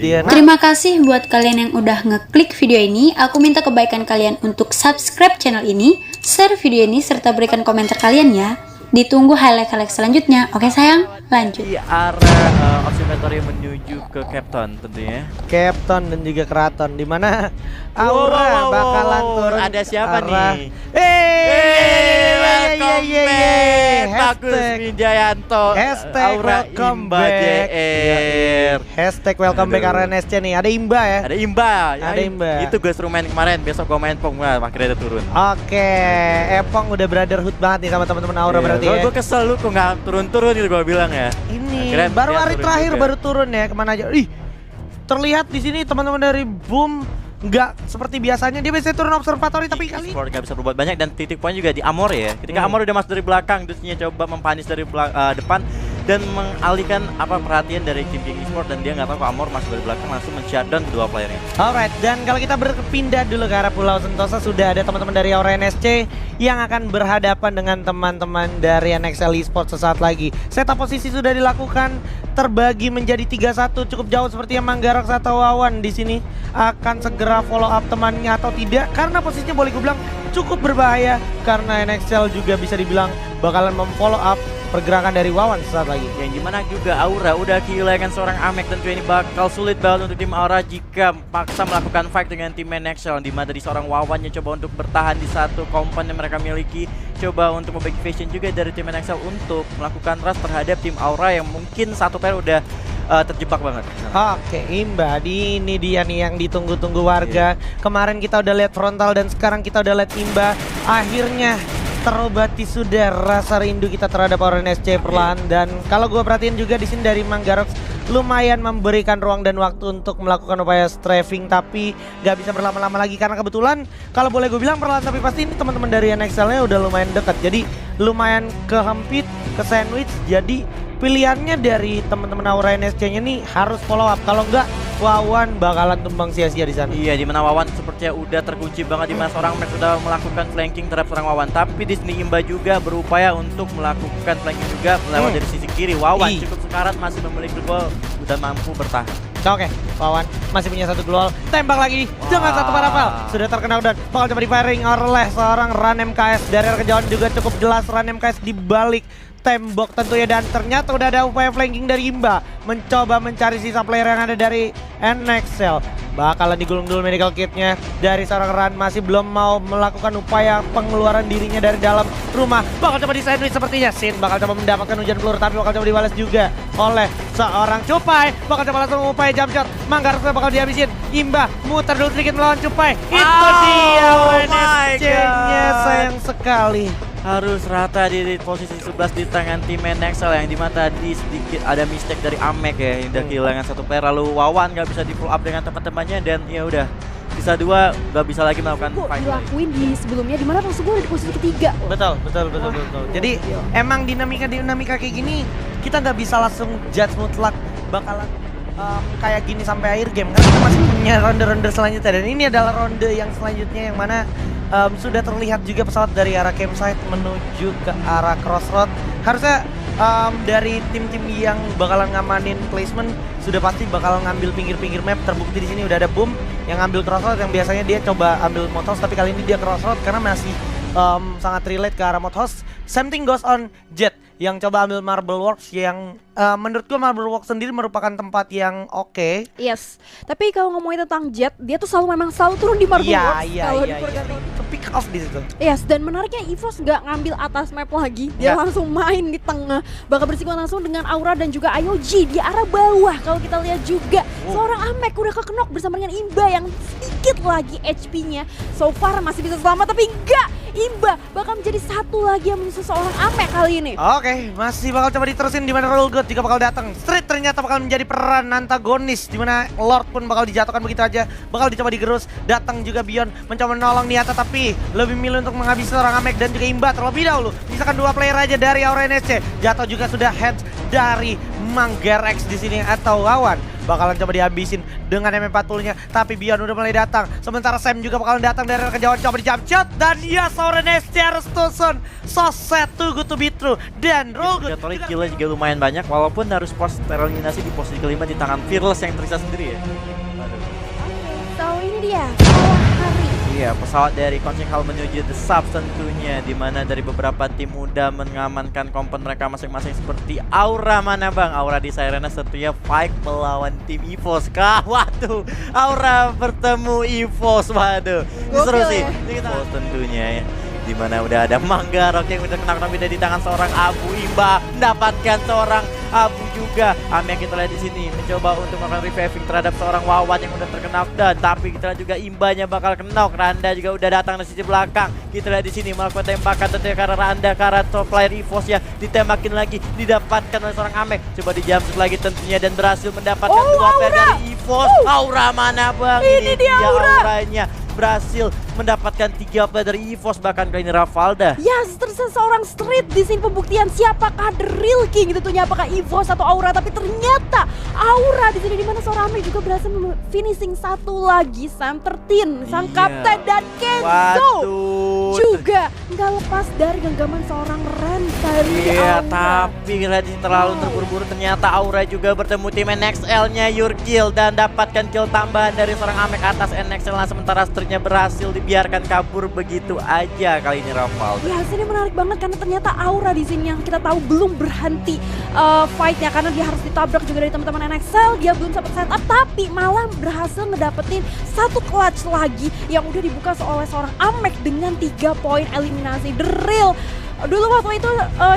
Terima kasih buat kalian yang udah ngeklik video ini. Aku minta kebaikan kalian untuk subscribe channel ini, share video ini, serta berikan komentar kalian ya. Ditunggu highlight-highlight selanjutnya. Oke sayang, lanjut. Di arah observatory menuju ke Captain tentunya. Captain dan juga Keraton, dimana Aura bakalan turun. Ada siapa nih? Welcome back. Bagus Wijayanto. Hashtag Aura welcome Imba back. JR. Hashtag welcome back RNSC nih. Ada Imba ya? Ada Imba. Ada Imba. Itu gue suruh main kemarin, besok gue main Pong. Wah, akhirnya udah turun. Oke, Epong udah brotherhood banget nih sama teman-teman Aura berarti ya. Gue kesel lu kok nggak turun-turun gitu gue bilang ya. Ini Akhirnya baru dia hari turun terakhir juga. baru turun ya, kemana aja. Ih, terlihat di sini teman-teman dari Boom nggak seperti biasanya, dia biasanya turun observatory tapi kali Esport nggak bisa berbuat banyak dan titik poin juga di Amor ya. Ketika Amor udah masuk dari belakang, Dusnya coba mempanis dari depan dan mengalihkan perhatian dari tim King Esport, dan dia nggak tahu kalau Amor masuk dari belakang langsung men-shutdown kedua playernya. Alright, dan kalau kita berpindah dulu ke arah Pulau Sentosa, sudah ada teman-teman dari Aura NSC yang akan berhadapan dengan teman-teman dari NXL Esports sesaat lagi. Setup posisi sudah dilakukan, terbagi menjadi 3-1, cukup jauh sepertinya Manggarox atau Wawan di sini akan segera follow up temannya atau tidak, karena posisinya boleh gue bilang cukup berbahaya, karena NXL juga bisa dibilang bakalan memfollow up pergerakan dari Wawan sesaat lagi. Yang dimana juga Aura udah kehilangan seorang Amek, tentu ini bakal sulit banget untuk tim Aura jika paksa melakukan fight dengan tim NXL, dimana dari seorang Wawannya coba untuk bertahan di satu komponen yang mereka miliki, coba untuk membagi vision juga dari tim NXL untuk melakukan rush terhadap tim Aura yang mungkin satu pair udah terjebak banget. Oke, Imba, ini dia nih yang ditunggu-tunggu warga. Kemarin kita udah lihat frontal dan sekarang kita udah lihat Imba. Akhirnya terobati sudah rasa rindu kita terhadap Aura NSC perlahan. Dan kalau gue perhatiin juga di sini dari Manggarox lumayan memberikan ruang dan waktu untuk melakukan upaya strafing, tapi gak bisa berlama-lama lagi karena kebetulan kalau boleh gue bilang perlahan tapi pasti ini teman-teman dari NXL-nya udah lumayan dekat. Jadi lumayan kehempit, ke sandwich. Jadi pilihannya dari teman-teman Aura NSC-nya nih harus follow up. Kalau enggak, Wawan bakalan tumbang sia-sia di sana. Iya, di mana Wawan sepertinya udah terkunci banget, di mana seorang Max sudah melakukan flanking terhadap seorang Wawan. Tapi di sini Imba juga berupaya untuk melakukan flanking juga lewat dari sisi kiri. Wawan cukup sekarat, masih memiliki gol, udah mampu bertahan. Oke, Wawan masih punya satu global, tembak lagi dengan satu parapel, sudah terkena dan bakal coba di firing oleh seorang Ran MKS. Dari arah kejauhan juga cukup jelas Ran MKS di balik tembok tentunya, dan ternyata udah ada upaya flanking dari Imba mencoba mencari sisa player yang ada dari NXL. Bakalan digulung dulu medical kitnya dari seorang Ran, masih belum mau melakukan upaya pengeluaran dirinya dari dalam rumah. Bakal coba di sandwich sepertinya, Sin bakal coba mendapatkan hujan peluru tapi bakal coba dibalas juga oleh seorang Cupai. Bakal coba langsung upaya jump shot, Manggarox bakal dihabisin. Imba muter dulu sedikit melawan Cupai. Itu dia NSC-nya, sayang sekali. Harus rata di posisi 11 di tangan tim NXL, yang dimana tadi sedikit ada mistake dari Amek ya, yang udah kehilangan satu player, lalu Wawan gak bisa di follow up dengan teman-temannya, dan ya udah sisa dua gak bisa lagi melakukan fight. Dilakuin di sebelumnya, dimana musuh gue ada di posisi ketiga. Betul. Jadi emang dinamika kayak gini kita nggak bisa langsung judge mutlak bakalan kayak gini sampai akhir game, karena kita masih punya ronde-ronde selanjutnya, dan ini adalah ronde yang selanjutnya yang mana sudah terlihat juga pesawat dari arah campsite menuju ke arah crossroad. Harusnya dari tim-tim yang bakalan ngamanin placement sudah pasti bakal ngambil pinggir-pinggir map. Terbukti di sini udah ada Boom yang ngambil crossroad, yang biasanya dia coba ambil Mothos, tapi kali ini dia crossroad karena masih sangat relate ke arah Mothos. Same thing goes on Jet yang coba ambil Marble Works, yang menurut gue Marble Works sendiri merupakan tempat yang oke. Yes, tapi kalau ngomongin tentang Jet, dia tuh memang selalu turun di Marble Works. Kalau di pick off di situ. Yes, dan menariknya EVOS nggak ngambil atas map lagi, dia langsung main di tengah, bakal bersinggungan langsung dengan Aura dan juga IOG di arah bawah. Kalau kita lihat juga seorang Amek udah kekenok bersama dengan Imba yang sedikit lagi HP-nya. So far masih bisa selamat, tapi enggak, Imba bakal menjadi satu lagi yang menyusul seorang Amek kali ini. Oke, masih bakal coba diterusin, di mana Roll God juga bakal datang. Street ternyata bakal menjadi peran antagonis, di mana Lord pun bakal dijatuhkan begitu aja, bakal dicoba digerus. Datang juga Beyond mencoba menolong Niata, tapi lebih milih untuk menghabisi seorang Amek dan juga Imba terlebih dahulu. Misalkan dua player aja dari Aura NSC. Jatuh juga sudah head dari Manggarox di sini atau Wawan. bakalan coba dihabisin dengan MP40-nya. Tapi Bion udah mulai datang. Sementara Sam juga bakalan datang dari arah kejauhan, coba di-jump shot. Dan ya, seorang Nesty harus tusun. So set too good to be true. Dan Rogut Gatorade killnya juga lumayan banyak, walaupun harus pos tereliminasi di posisi kelima di tangan Fearless yang tersisa sendiri ya. Waduh. So ini dia kalah hari. Iya, pesawat dari Consing Hall menuju The Subs tentunya, dimana dari beberapa tim udah mengamankan kompen mereka masing-masing seperti Aura. Mana bang? Aura di Sirena tentunya fight melawan tim EVOS kah? Waduh, Aura bertemu EVOS, waduh. Ini seru sih. EVOS tentunya ya. Dimana udah ada Manggarok yang udah kena beda di tangan seorang Abu. Imba mendapatkan seorang Abu juga. Ami yang kita lihat di sini mencoba untuk melakukan reviving terhadap seorang Wawan yang udah terkena dan tapi kita lihat juga Imbanya bakal kena. Randa juga udah datang dari sisi belakang. Kita lihat di sini melakukan tembakan tentunya karena Randa, karena top player EVOS ya ditembakin lagi, didapatkan oleh seorang Amek. Coba dijamsut lagi tentunya dan berhasil mendapatkan dua player dari EVOS. Aura mana bang? Ini dia Auranya berhasil mendapatkan 3 player dari EVOS, bahkan kali ini Rafalda. Yes, tersisa seorang Street di sini pembuktian siapakah the real king tentunya, apakah EVOS atau Aura, tapi ternyata Aura di sini, dimana seorang Ame juga berhasil finishing satu lagi Sam 13 sang kapten, dan Kenzo juga nggak lepas dari genggaman seorang Ren dari Iya, Aura. tapi Radis terlalu terburu-buru. Ternyata Aura juga bertemu tim NXL-nya Yurkill dan dapatkan kill tambahan dari seorang Amek atas NXL. Nah, sementara Streetnya berhasil dibiarkan kabur begitu aja kali ini Rafalda. Ya, ini menarik banget karena ternyata Aura di sini yang kita tahu belum berhenti fight-nya karena dia harus ditabrak juga dari teman-teman NXL. Dia belum sempat setup tapi malah berhasil ngedapetin satu clutch lagi yang udah dibuka oleh seorang Amek dengan 3 poin eliminasi. The real. Dulu waktu itu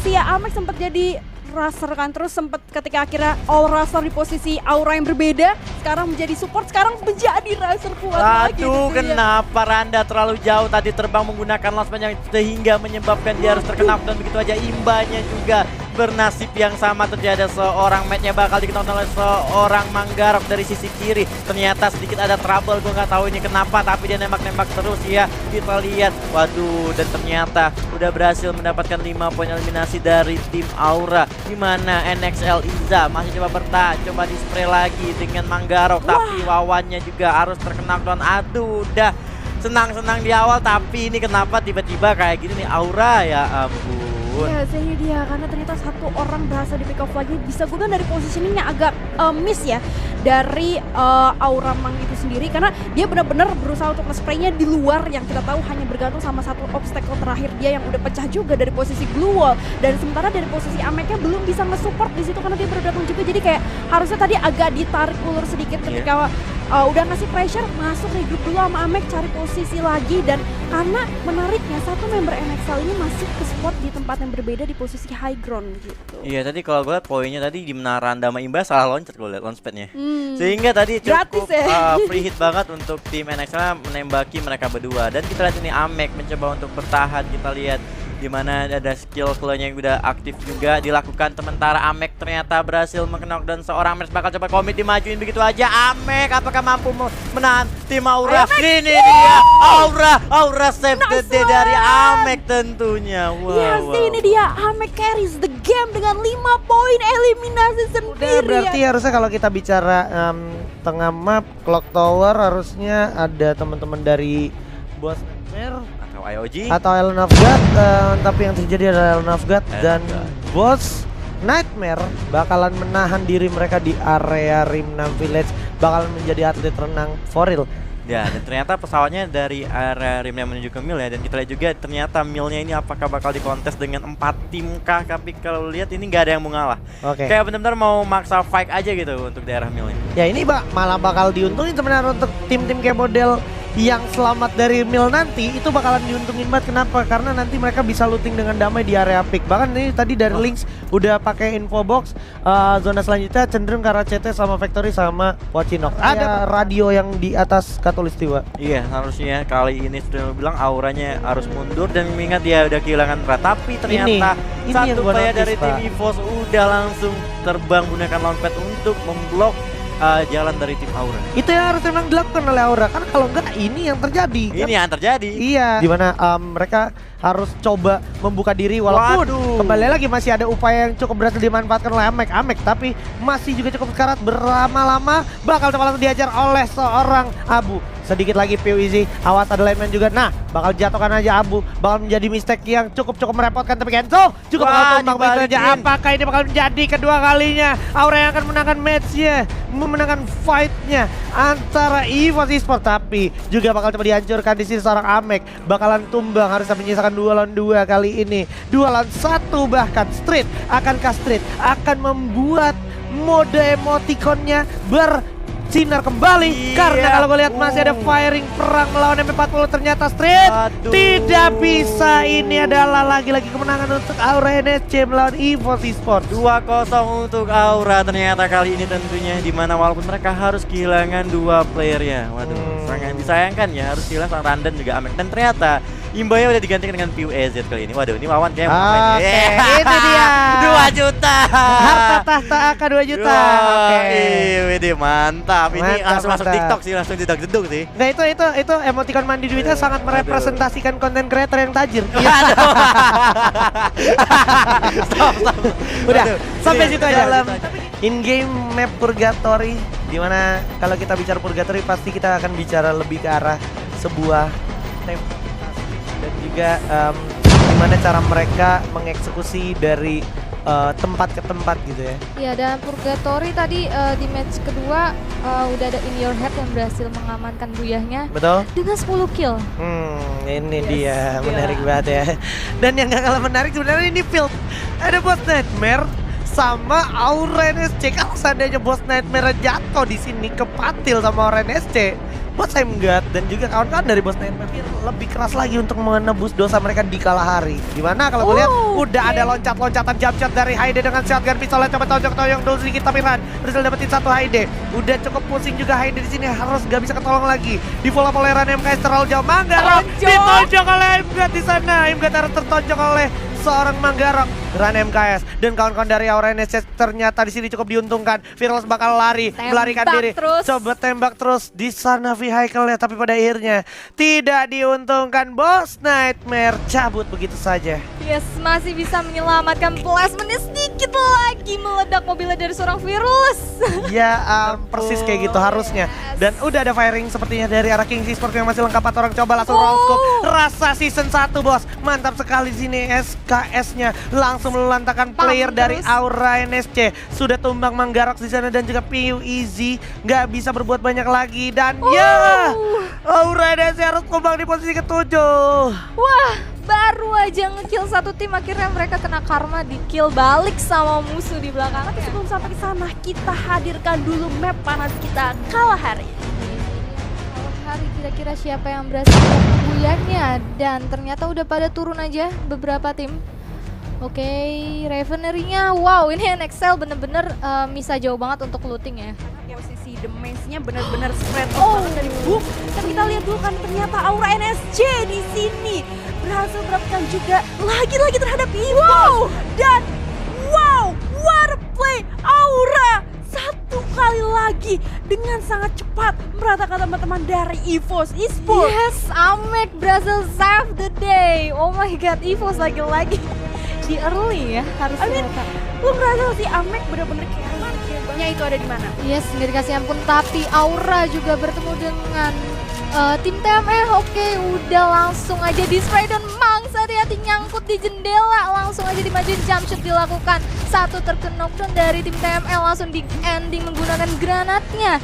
si Amek sempat jadi Raser kan, terus sempat ketika akhirnya all Raser di posisi Aura yang berbeda, sekarang menjadi support, sekarang menjadi Raser kuat lagi. Aduh, kenapa Randa terlalu jauh tadi terbang menggunakan launchpad yang sehingga menyebabkan dia harus terkena dan begitu aja. Imbanya juga bernasib yang sama, terjadi seorang matchnya bakal dikenal oleh seorang Manggarok dari sisi kiri. Ternyata sedikit ada trouble, gue nggak tahu ini kenapa, tapi dia nembak-nembak terus ya. Kita lihat, waduh, dan ternyata udah berhasil mendapatkan 5 poin eliminasi dari tim Aura. Dimana NXL Iza masih coba bertahan, coba di spray lagi dengan Manggarok, tapi Wawannya juga harus terkena down. Aduh, udah senang-senang di awal, tapi ini kenapa tiba-tiba kayak gini nih Aura, ya ampun. Ya, ini dia karena ternyata satu orang berhasil di pick off lagi. Bisa gue kan dari positioningnya agak miss ya dari Aura Mang itu sendiri, karena dia benar-benar berusaha untuk nge-spraynya di luar yang kita tahu hanya bergantung sama satu obstacle terakhir dia yang udah pecah juga dari posisi glue wall. Dan sementara dari posisi Ameknya belum bisa nge-support di situ karena dia baru datang juga, jadi kayak harusnya tadi agak ditarik ulur sedikit ketika udah ngasih pressure, masuk regroup dulu sama Amek, cari posisi lagi. Dan karena menariknya satu member NXL ini masih ke spot di tempat yang berbeda di posisi high ground gitu. Iya, tadi kalau gue liat poinnya tadi di menara Randa sama Imba salah loncat gue liat launchpadnya. Sehingga tadi cukup free hit banget untuk tim NXL menembaki mereka berdua. Dan kita lihat ini Amek mencoba untuk bertahan. Kita lihat dimana ada skill clue-nya yang udah aktif juga dilakukan. Sementara Amek ternyata berhasil meng-knock dan seorang Amek bakal coba komit dimajuin begitu aja. Amek apakah mampu menahan tim Aura? Ini dia Aura save the day dari Amek tentunya. Yes, ini dia Amek carries the game dengan 5 poin eliminasi sendiri. Udah, berarti harusnya kalau kita bicara tengah map Clock Tower harusnya ada teman-teman dari Boss Nightmare atau IOG atau Island of God, tapi yang terjadi adalah Island of God dan Boss Nightmare bakalan menahan diri mereka di area Rimnam Village, bakalan menjadi atlet renang for real. Ya, dan ternyata pesawatnya dari area Rimnya menuju ke Mil ya. Dan kita lihat juga ternyata Milnya ini apakah bakal dikontes dengan 4 tim kah. Tapi kalau lihat ini nggak ada yang mau ngalah. Kayak benar-benar mau maksa fight aja gitu untuk daerah Milnya. Ya ini malah bakal diuntungin sebenarnya untuk tim-tim kayak model yang selamat dari Mil nanti, itu bakalan diuntungin banget. Kenapa? Karena nanti mereka bisa looting dengan damai di area pick. Bahkan ini tadi dari Lynx udah pakai info box, zona selanjutnya cenderung ke arah CT sama Factory sama Pochinok. Ada radio yang di atas Katulistiwa. Iya, harusnya kali ini sudah bilang Auranya harus mundur dan mengingat dia udah kehilangan berat. Tapi ternyata ini satu yang player dari Pak. tim EVOS udah langsung terbang menggunakan launchpad untuk memblok jalan dari tim Aura. Itu yang harus memang dilakukan oleh Aura, karena kalau enggak ini yang terjadi. Ini yang terjadi. Iya. Dimana mereka harus coba membuka diri walaupun kembali lagi masih ada upaya yang cukup berhasil dimanfaatkan oleh Amek, tapi masih juga cukup sekarat. Berlama-lama bakal langsung diajar oleh seorang Abu. Sedikit lagi PWZ, awas ada lineman juga. Nah, bakal jatuhkan aja Abu, bakal menjadi mistake yang cukup merepotkan. Tapi Kenzo juga bakal tumbang begitu aja. Apakah ini bakal menjadi kedua kalinya Aura yang akan menangkan matchnya, memenangkan fightnya antara EVOS Esports? Tapi juga bakal coba dihancurkan di sini seorang Amek, bakalan tumbang, harus menyisakan 2 lawan 2 kali ini. 2 lawan 1 bahkan. Street, akankah Street akan membuat mode emotikonnya bersinar kembali? Karena kalau gue lihat masih ada firing perang melawan MP40. Ternyata Street tidak bisa. Ini adalah lagi-lagi kemenangan untuk Aura NSC melawan EVOS Esports. 2-0 untuk Aura ternyata kali ini tentunya, dimana walaupun mereka harus kehilangan 2 playernya. Waduh, sangat disayangkan ya, harus kehilangan sang Randan juga Amek. Dan ternyata Imbaya udah digantikan dengan PUEZ kali ini. Waduh, ini lawan kayak Oke, itu dia 2 juta. Harta tahta AK 2 juta. Oke. Ini mantap. Ini Mantap, langsung masuk mantap. TikTok sih, langsung jeduk-jeduk sih. Nah itu emoticon mandi duitnya sangat merepresentasikan konten creator yang tajir. Iya. Stop. Udah, Aduh, sampai ini situ aja. dalam In-game map Purgatory, dimana kalau kita bicara Purgatory pasti kita akan bicara lebih ke arah sebuah tempat dan juga gimana cara mereka mengeksekusi dari tempat ke tempat gitu ya. Ya, dan Purgatory tadi di match kedua udah ada In Your Head yang berhasil mengamankan buyahnya Betul? dengan 10 kill. Ini dia menarik banget ya. Dan yang gak kalah menarik sebenarnya ini field. Ada Boss Nightmare sama Aura NSC. Kalau seandainya Boss Nightmare jatuh di sini kepatil sama Aura NSC, Boss Heimgat dan juga kawan-kawan dari Boss Nightmare lebih keras lagi untuk menebus dosa mereka di kala hari. Dimana kalau gue lihat udah ada loncat-loncatan jump shot dari Haide dengan shotgun pistolnya, coba tojok-tojong dulu sedikit, tapi Ran berhasil dapetin 1 Haide. Udah cukup pusing juga Haide di sini, harus gak bisa ketolong lagi. Di follow oleh Ran MKS terlalu jauh. Manggarok ditonjok oleh Heimgat di sana. Heimgat harus tertonjok oleh seorang Manggarok. Ran MKS dan kawan-kawan dari Aura NSC ternyata di sini cukup diuntungkan. Virus bakal lari, melarikan diri. Coba tembak terus di sana vehicle-nya, tapi pada akhirnya tidak diuntungkan. Boss Nightmare cabut begitu saja. Yes, masih bisa menyelamatkan plasmanya, sedikit lagi meledak mobilnya dari seorang virus. Ya persis kayak gitu harusnya. Dan udah ada firing sepertinya dari arah King Esports yang masih lengkap. 4 orang coba langsung roll scope. Rasa season 1 bos, mantap sekali sini. SKS-nya langsung melantangkan player dari Aura NSC. Sudah tumbang Manggarok di sana dan juga PUEZ nggak bisa berbuat banyak lagi. Dan ya Aura NSC harus tumbang di posisi ke-7. Wah, baru aja ngekill 1 tim, akhirnya mereka kena karma di kill balik sama musuh di belakang. Tapi sebelum sampai ke sana, kita hadirkan dulu map panas kita kala hari. Hari kira-kira siapa yang berhasil melakukan buyarnya, dan ternyata udah pada turun aja beberapa tim. Oke, Ravenery-nya, wow, ini NXL bener-bener bisa jauh banget untuk looting ya. Posisi damage-nya benar-benar spread banget dari boom. Dan kita lihat dulu kan ternyata Aura NSC di sini berhasil mendapatkan juga lagi-lagi terhadap EVOS. Dan wow, what a play Aura! 1 kali lagi dengan sangat cepat meratakan teman-teman dari EVOS Esports. Yes, Amek berhasil save the day. Oh my god, EVOS lagi-lagi di early ya harus mereka. Lu ngerasa si Amek bener-bener kayak nya itu ada di mana? Yes, nggak dikasih ampun. Tapi Aura juga bertemu dengan tim TME. Oke, udah langsung aja di spray dan Mangs hati-hati nyangkut di jendela. Langsung aja dimajuin jump shot dilakukan. 1 terkena knockdown dari tim TME, langsung di ending menggunakan granatnya.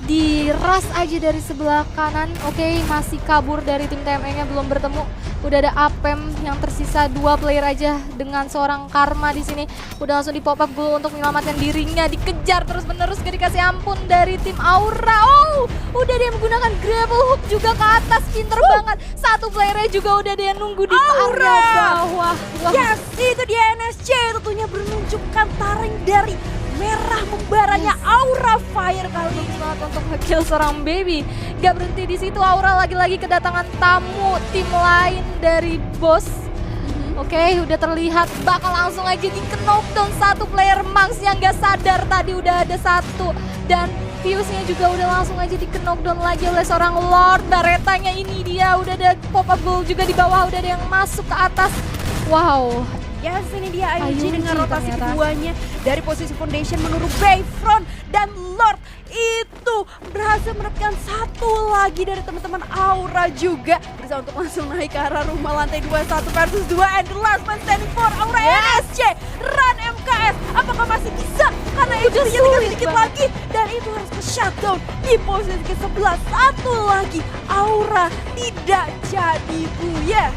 Diras aja dari sebelah kanan. Oke, masih kabur dari tim TME-nya, belum bertemu. Udah ada Apem yang tersisa 2 player aja dengan seorang Karma di sini. Udah langsung di pop up goal untuk menyelamatkan dirinya. Dikejar terus-menerus, gak dikasih ampun dari tim Aura. Oh, udah dia menggunakan grapple hook juga ke atas, pinter banget. 1 playernya juga udah dia nunggu di area bawah. Wah. Yes, itu dia NSC tentunya menunjukkan taring dari merah membaranya Aura Fire kali ini banget untuk nge-kill seorang baby. Gak berhenti di situ, Aura lagi-lagi kedatangan tamu tim lain dari bos. Oke, udah terlihat bakal langsung aja di knockdown 1 player Mangs yang gak sadar tadi udah ada 1. Dan Fuse-nya juga udah langsung aja di knockdown lagi oleh seorang Lord. Baretanya ini dia udah ada pop-up goal juga di bawah, udah ada yang masuk ke atas. Wow. Yes, ini dia IOG IOG dengan rotasi ternyata. keduanya dari posisi Foundation menurut Bayfront, dan Lord itu berhasil mendapatkan satu lagi dari teman-teman Aura juga, berusaha untuk langsung naik ke arah rumah lantai 21 versus 2, and the last man standing for Aura NSC Run MKS. Apakah masih bisa? Karena itu Udah tinggal sulit sedikit banget. lagi dan itu harus ke shutdown di posisi ke-11. Satu lagi Aura tidak jadi buya.